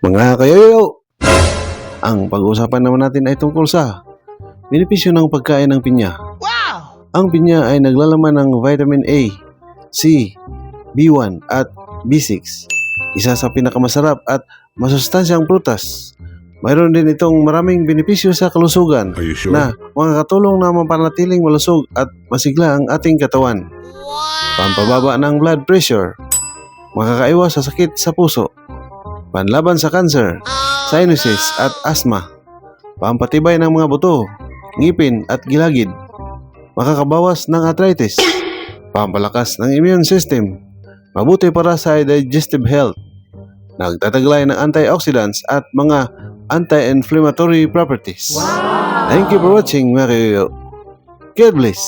Mga kayoyo, ang pag-uusapan naman natin ay tungkol sa benepisyo ng pagkain ng pinya. Wow! Ang pinya ay naglalaman ng vitamin A, C, B1 at B6. Isa sa pinakamasarap at masustansyang prutas. Mayroon din itong maraming benepisyo sa kalusugan Are you sure? na makakatulong na mapanatiling malusog at masigla ang ating katawan. Pampababa ng blood pressure, makakaiwas sa sakit sa puso, panlaban sa cancer, sinuses at asthma, pampatibay ng mga buto, ngipin at gilagid, makakabawas ng arthritis, pampalakas ng immune system, mabuti para sa digestive health, nagtataglay ng antioxidants at mga anti-inflammatory properties. Thank you for watching, mga kayoyo. God bless!